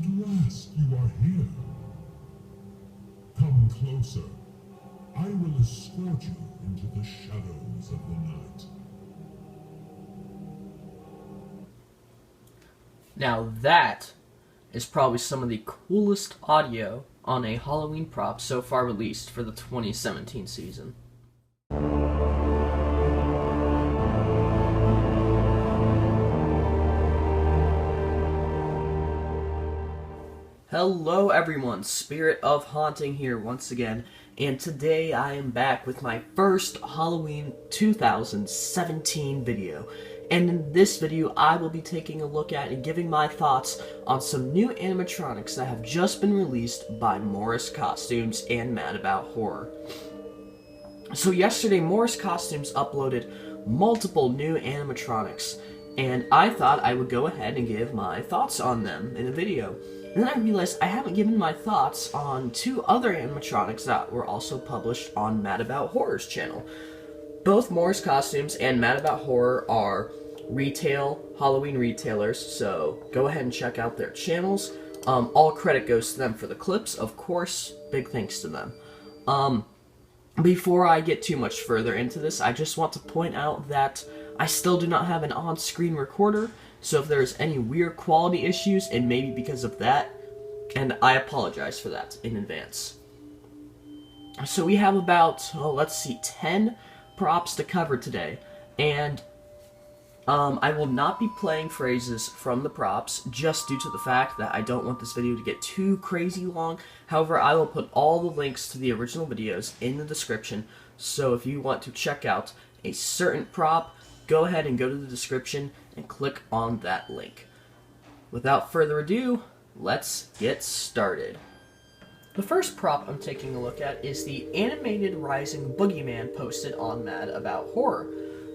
At last you are here. Come closer. I will escort you into the shadows of the night. Now that is probably some of the coolest audio on a Halloween prop so far released for the 2017 season. Hello everyone, Spirit of Haunting here once again, and today I am back with my first Halloween 2017 video. And in this video, I will be taking a look at and giving my thoughts on some new animatronics that have just been released by Morris Costumes and Mad About Horror. So yesterday, Morris Costumes uploaded multiple new animatronics, and I thought I would go ahead and give my thoughts on them in a video. And then I realized I haven't given my thoughts on two other animatronics that were also published on Mad About Horror's channel. Both Morris Costumes and Mad About Horror are retail Halloween retailers, so go ahead and check out their channels. All credit goes to them for the clips, of course. Big thanks to them. Before I get too much further into this, I just want to point out that I still do not have an on-screen recorder, so if there's any weird quality issues, it may be because of that, and I apologize for that in advance. So we have about, 10 props to cover today, and I will not be playing phrases from the props, just due to the fact that I don't want this video to get too crazy long. However, I will put all the links to the original videos in the description, so if you want to check out a certain prop, go ahead and go to the description and click on that link. Without further ado, let's get started. The first prop I'm taking a look at is the animated rising Boogeyman posted on Mad About Horror.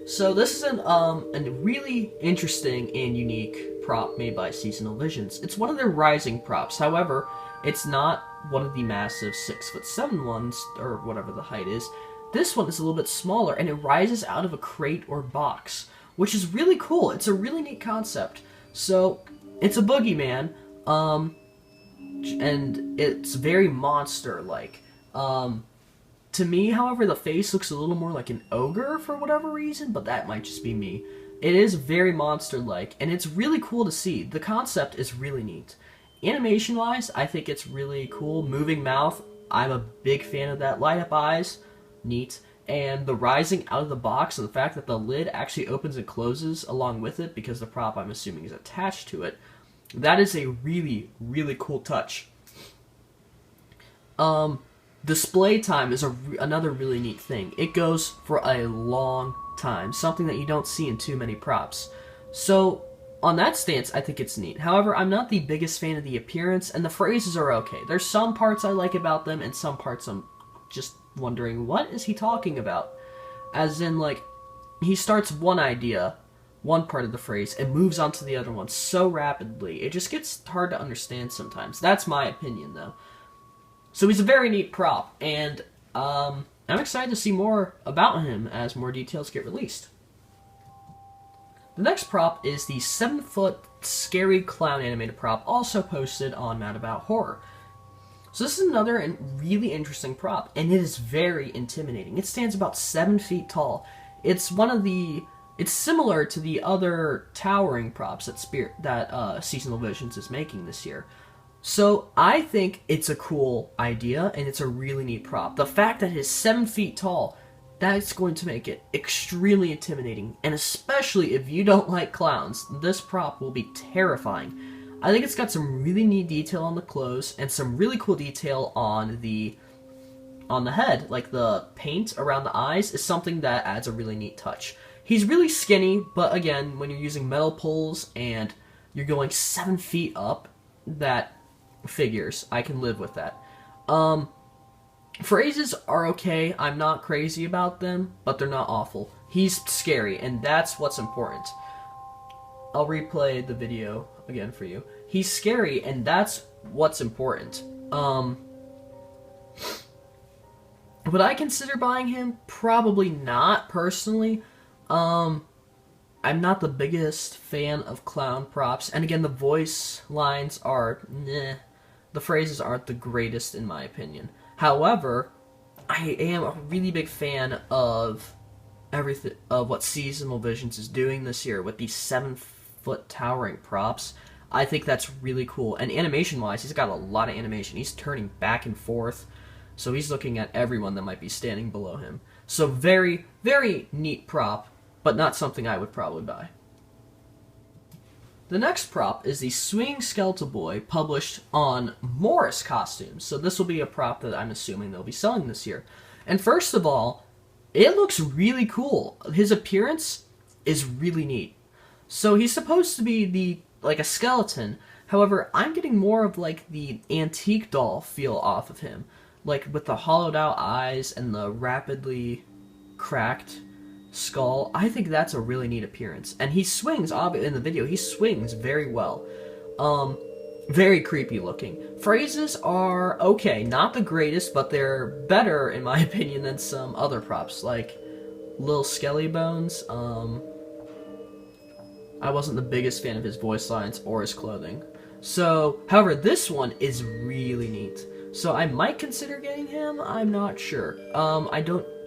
So this is a really interesting and unique prop made by Seasonal Visions. It's one of their rising props, however, it's not one of the massive 6'7" ones, or whatever the height is. This one is a little bit smaller, and it rises out of a crate or box, which is really cool. It's a really neat concept. So, it's a boogeyman, and it's very monster-like. To me, however, the face looks a little more like an ogre for whatever reason, but that might just be me. It is very monster-like, and it's really cool to see. The concept is really neat. Animation-wise, I think it's really cool. Moving mouth, I'm a big fan of that. Light-up eyes, neat. And the rising out of the box and the fact that the lid actually opens and closes along with it because the prop, I'm assuming, is attached to it. That is a really, really cool touch. Display time is another really neat thing. It goes for a long time, something that you don't see in too many props. So, on that stance, I think it's neat. However, I'm not the biggest fan of the appearance, and the phrases are okay. There's some parts I like about them, and some parts I'm just wondering, what is he talking about? As in, like, he starts one idea, one part of the phrase, and moves on to the other one so rapidly. It just gets hard to understand sometimes. That's my opinion, though. So he's a very neat prop, and I'm excited to see more about him as more details get released. The next prop is the 7-foot scary clown animated prop, also posted on Mad About Horror. So this is another really interesting prop, and it is very intimidating. It stands about 7 feet tall. It's similar to the other towering props that Seasonal Visions is making this year. So I think it's a cool idea, and it's a really neat prop. The fact that it is 7 feet tall, that's going to make it extremely intimidating, and especially if you don't like clowns, this prop will be terrifying. I think it's got some really neat detail on the clothes, and some really cool detail on the head. Like the paint around the eyes is something that adds a really neat touch. He's really skinny, but again, when you're using metal poles and you're going 7 feet up, that figures. I can live with that. Phrases are okay. I'm not crazy about them, but they're not awful. He's scary, and that's what's important. I'll replay the video again for you. He's scary, and that's what's important. Would I consider buying him? Probably not, personally. I I'm not the biggest fan of clown props, and again, the voice lines are the phrases aren't the greatest in my opinion. However, I am a really big fan of everything of what Seasonal Visions is doing this year with these 7-foot towering props. I think that's really cool. And animation-wise, he's got a lot of animation. He's turning back and forth, so he's looking at everyone that might be standing below him. So very, very neat prop, but not something I would probably buy. The next prop is the Swinging Skeletal Boy, published on Morris Costumes. So this will be a prop that I'm assuming they'll be selling this year. And first of all, it looks really cool. His appearance is really neat. So he's supposed to be like a skeleton. However, I'm getting more of like the antique doll feel off of him. Like with the hollowed out eyes and the rapidly cracked skull. I think that's a really neat appearance. And he swings, in the video, he swings very well. Very creepy looking. Phrases are okay, not the greatest, but they're better, in my opinion, than some other props, like Lil Skelly Bones. I wasn't the biggest fan of his voice lines or his clothing. So, however, this one is really neat. So I might consider getting him, I'm not sure.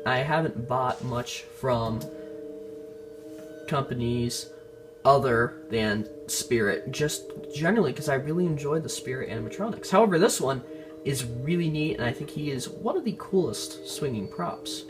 I haven't bought much from companies other than Spirit, just generally because I really enjoy the Spirit animatronics. However, this one is really neat, and I think he is one of the coolest swinging props.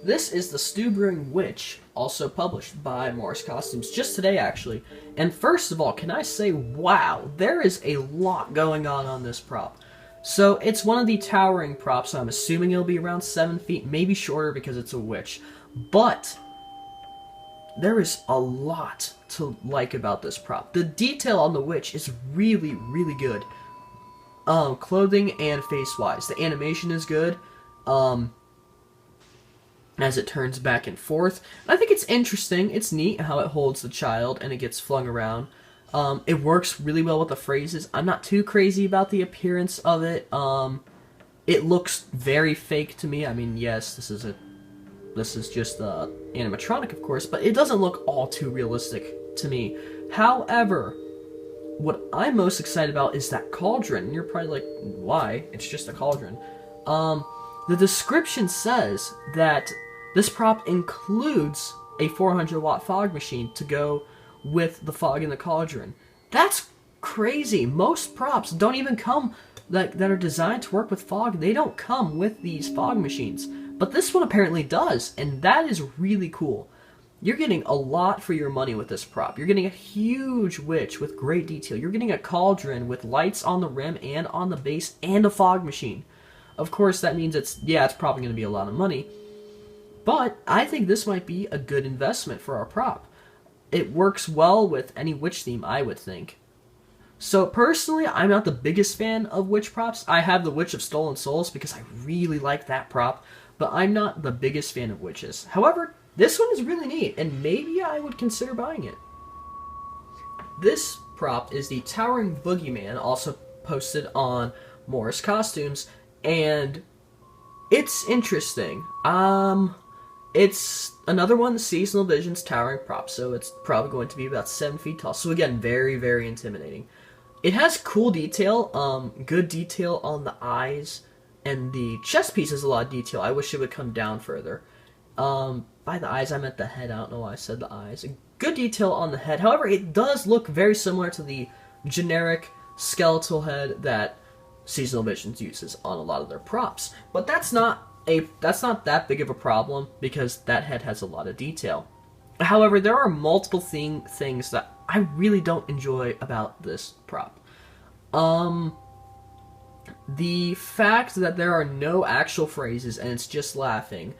This is the Stew Brewing Witch, also published by Morris Costumes, just today actually. And first of all, can I say, wow, there is a lot going on this prop. So it's one of the towering props, so I'm assuming it'll be around 7 feet, maybe shorter because it's a witch. But there is a lot to like about this prop. The detail on the witch is really, really good. Clothing and face-wise. The animation is good. As it turns back and forth. I think it's interesting. It's neat how it holds the child and it gets flung around. It works really well with the phrases. I'm not too crazy about the appearance of it. It looks very fake to me. I mean, yes, this is just a animatronic, of course, but it doesn't look all too realistic to me. However, what I'm most excited about is that cauldron. And you're probably like, why? It's just a cauldron. The description says that this prop includes a 400-watt fog machine to go with the fog in the cauldron. That's crazy. Most props don't even come that are designed to work with fog. They don't come with these fog machines. But this one apparently does, and that is really cool. You're getting a lot for your money with this prop. You're getting a huge witch with great detail. You're getting a cauldron with lights on the rim and on the base and a fog machine. Of course, that means it's probably going to be a lot of money. But I think this might be a good investment for our prop. It works well with any witch theme, I would think. So personally, I'm not the biggest fan of witch props. I have the Witch of Stolen Souls because I really like that prop, but I'm not the biggest fan of witches. However, this one is really neat, and maybe I would consider buying it. This prop is the Towering Boogeyman, also posted on Morris Costumes, and it's interesting. It's another one, Seasonal Visions towering prop, so it's probably going to be about 7 feet tall. So again, very, very intimidating. It has cool detail, good detail on the eyes, and the chest piece has a lot of detail. I wish it would come down further. By the eyes, I meant the head. I don't know why I said the eyes. Good detail on the head. However, it does look very similar to the generic skeletal head that Seasonal Visions uses on a lot of their props. But that's not that big of a problem because that head has a lot of detail. However, there are multiple things that I really don't enjoy about this prop. The fact that there are no actual phrases and it's just laughing,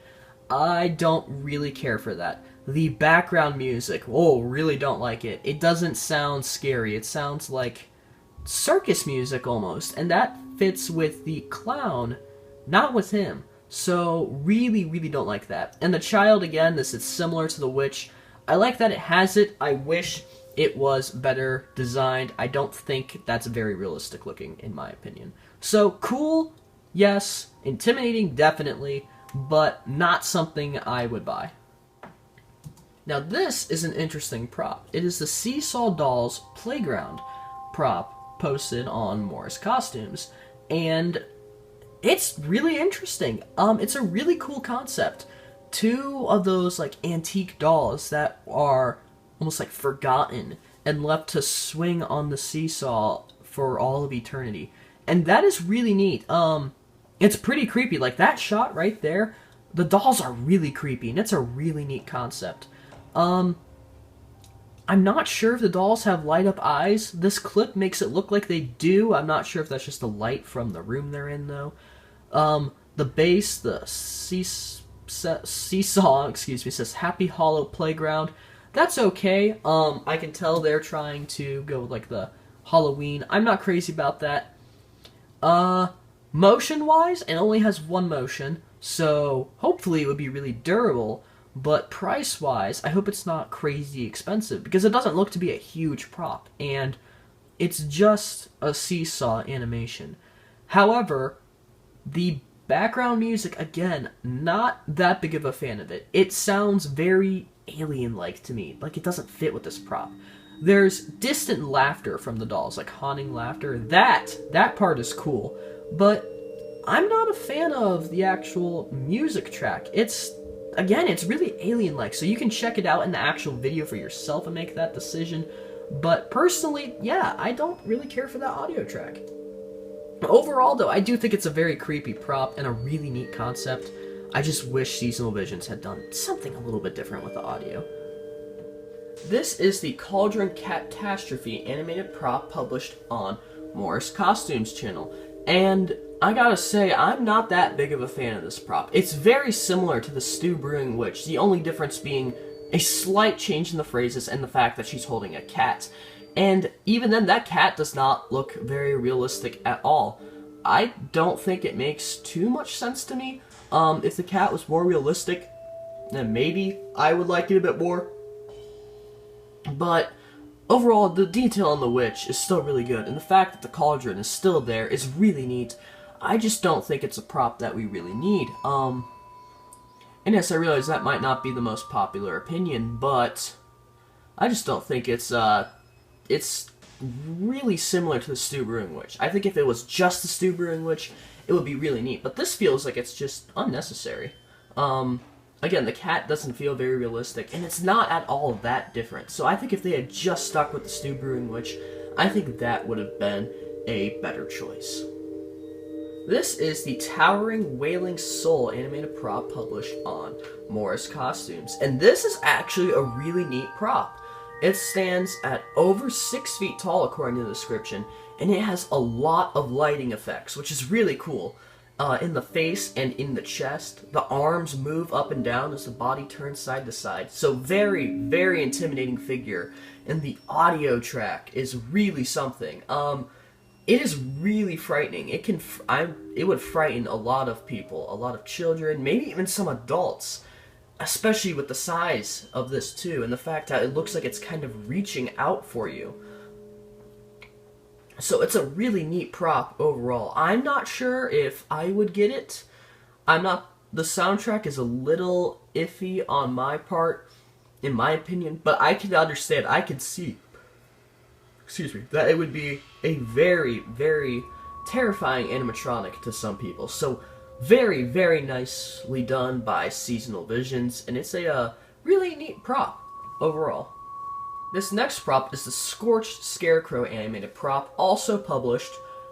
I don't really care for that. The background music, really don't like it. It doesn't sound scary. It sounds like circus music almost, and that fits with the clown, not with him. So really, really don't like that. And the child, again, this is similar to the witch. I like that it has it. I wish it was better designed. I don't think that's very realistic looking, in my opinion. So cool, yes. Intimidating, definitely, but not something I would buy. Now this is an interesting prop. It is the Seesaw Dolls Playground prop posted on Morris Costumes, and it's really interesting. It's a really cool concept. Two of those like antique dolls that are almost like forgotten and left to swing on the seesaw for all of eternity. And that is really neat. It's pretty creepy. Like that shot right there, the dolls are really creepy, and it's a really neat concept. I'm not sure if the dolls have light up eyes. This clip makes it look like they do. I'm not sure if that's just the light from the room they're in, though. The base, the seesaw, excuse me, says Happy Hollow Playground. That's okay. I can tell they're trying to go with, like, the Halloween. I'm not crazy about that. Motion-wise, it only has one motion, so hopefully it would be really durable. But price-wise, I hope it's not crazy expensive, because it doesn't look to be a huge prop, and it's just a seesaw animation. However, the background music, again, not that big of a fan of it. It sounds very alien-like to me, like it doesn't fit with this prop. There's distant laughter from the dolls, like haunting laughter. That part is cool, but I'm not a fan of the actual music track. Again, it's really alien-like, so you can check it out in the actual video for yourself and make that decision. But personally, yeah, I don't really care for that audio track. Overall, though, I do think it's a very creepy prop and a really neat concept. I just wish Seasonal Visions had done something a little bit different with the audio. This is the Cauldron Cat-Tastrophe animated prop published on Morris Costumes channel. And I gotta say, I'm not that big of a fan of this prop. It's very similar to the Stew Brewing Witch, the only difference being a slight change in the phrases and the fact that she's holding a cat. And even then, that cat does not look very realistic at all. I don't think it makes too much sense to me. If the cat was more realistic, then maybe I would like it a bit more. But overall, the detail on the witch is still really good, and the fact that the cauldron is still there is really neat. I just don't think it's a prop that we really need. And yes, I realize that might not be the most popular opinion, but I just don't think it's really similar to the Stew Brewing Witch. I think if it was just the Stew Brewing Witch, it would be really neat, but this feels like it's just unnecessary. Again, the cat doesn't feel very realistic, and it's not at all that different. So I think if they had just stuck with the Stew Brewing Witch, I think that would have been a better choice. This is the Towering Wailing Soul animated prop published on Morris Costumes, and this is actually a really neat prop. It stands at over 6 feet tall according to the description, and it has a lot of lighting effects, which is really cool. In the face and in the chest, the arms move up and down as the body turns side to side. So very, very intimidating figure. And the audio track is really something. It is really frightening. It would frighten a lot of people, a lot of children, maybe even some adults. Especially with the size of this too, and the fact that it looks like it's kind of reaching out for you. So it's a really neat prop overall. I'm not sure if I would get it. The soundtrack is a little iffy on my part, in my opinion, but I can understand, I can see, that it would be a very, very terrifying animatronic to some people. So very, very nicely done by Seasonal Visions, and it's a really neat prop overall. This next prop is the Scorched Scarecrow animated prop, also published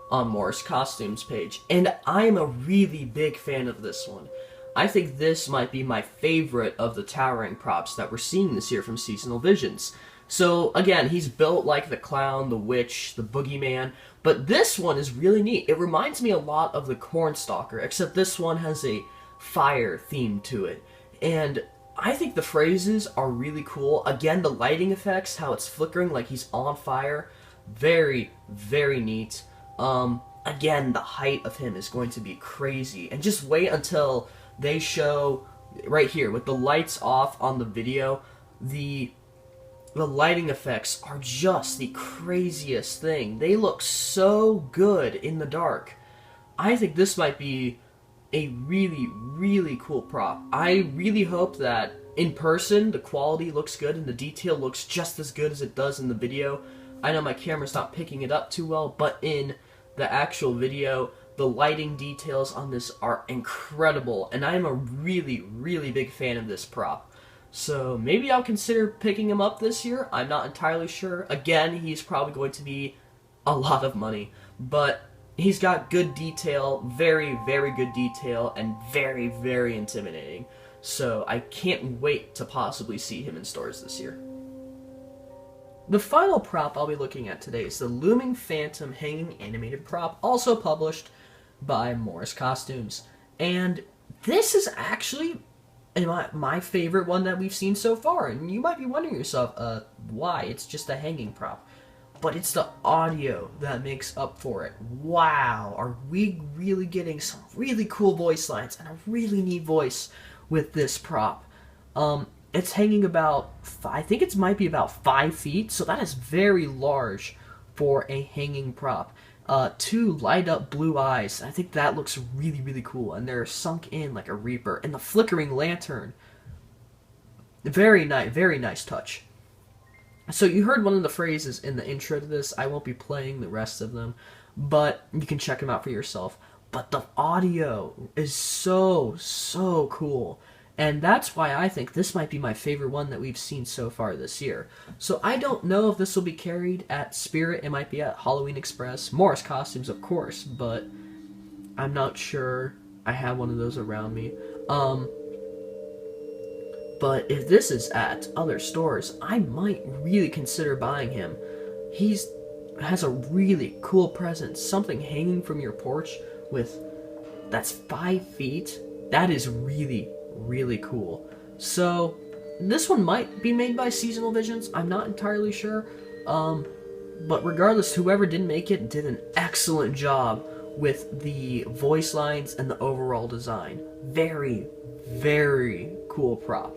on Morris Costumes page, and I am a really big fan of this one. I think this might be my favorite of the towering props that we're seeing this year from Seasonal Visions. So again, he's built like the clown, the witch, the boogeyman, but this one is really neat. It reminds me a lot of the Cornstalker, except this one has a fire theme to it. And I think the phrases are really cool. Again, the lighting effects, how it's flickering like he's on fire, very, very neat. Again, the height of him is going to be crazy. And just wait until they show, right here, with the lights off on the video, the lighting effects are just the craziest thing. They look so good in the dark. I think this might be a really, really cool prop. I really hope that In person, the quality looks good and the detail looks just as good as it does in the video. I know my camera's not picking it up too well, but in the actual video, the lighting details on this are incredible, and I'm a really, really big fan of this prop. So maybe I'll consider picking him up this year. I'm not entirely sure. Again, he's probably going to be a lot of money, but he's got good detail, very, very good detail, and very, very intimidating. So I can't wait to possibly see him in stores this year. The final prop I'll be looking at today is the Looming Phantom hanging animated prop, also published by Morris Costumes. And this is actually my favorite one that we've seen so far. And you might be wondering yourself, why? It's just a hanging prop. But it's the audio that makes up for it. Wow, are we really getting some really cool voice lines and a really neat voice with this prop. It's hanging about, I think it might be about 5 feet, so that is very large for a hanging prop. 2 light up blue eyes. I think that looks really, really cool, and they're sunk in like a reaper. And the flickering lantern. Very nice touch. So you heard one of the phrases in the intro to this. I won't be playing the rest of them, but you can check them out for yourself. But the audio is so cool. And that's why I think this might be my favorite one that we've seen so far this year. So I don't know if this will be carried at Spirit. It might be at Halloween Express. Morris Costumes, of course, but I'm not sure. I have one of those around me. But if this is at other stores, I might really consider buying him. He has a really cool presence. Something hanging from your porch that's 5 feet. That is really cool. So this one might be made by Seasonal Visions. I'm not entirely sure. But regardless, whoever did make it did an excellent job with the voice lines and the overall design. Very cool prop.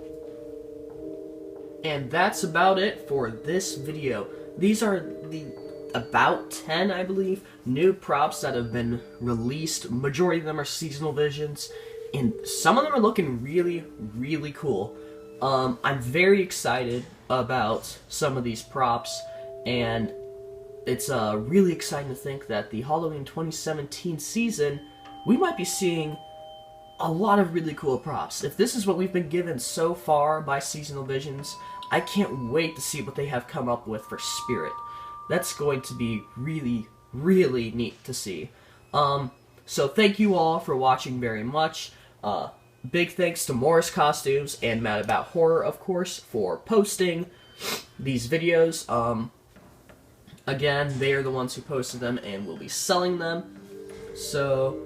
And that's about it for this video. These are the about 10, I believe, new props that have been released. Majority of them are Seasonal Visions, and some of them are looking really cool. I'm very excited about some of these props, and it's really exciting to think that the Halloween 2017 season, we might be seeing a lot of really cool props. If this is what we've been given so far by Seasonal Visions, I can't wait to see what they have come up with for Spirit. That's going to be really neat to see. So thank you all for watching very much. Big thanks to Morris Costumes and Mad About Horror, of course, for posting these videos. Again, they are the ones who posted them and will be selling them. So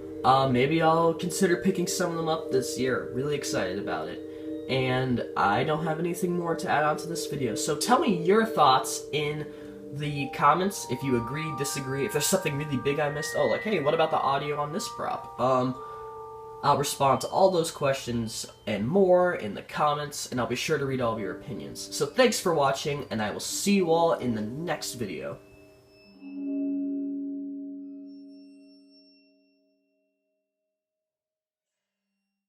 maybe I'll consider picking some of them up this year. Really excited about it. And I don't have anything more to add on to this video. So tell me your thoughts in the comments, if you agree, disagree, if there's something really big I missed. Oh, like, hey, what about the audio on this prop? I'll respond to all those questions and more in the comments, and I'll be sure to read all of your opinions. So thanks for watching, and I will see you all in the next video.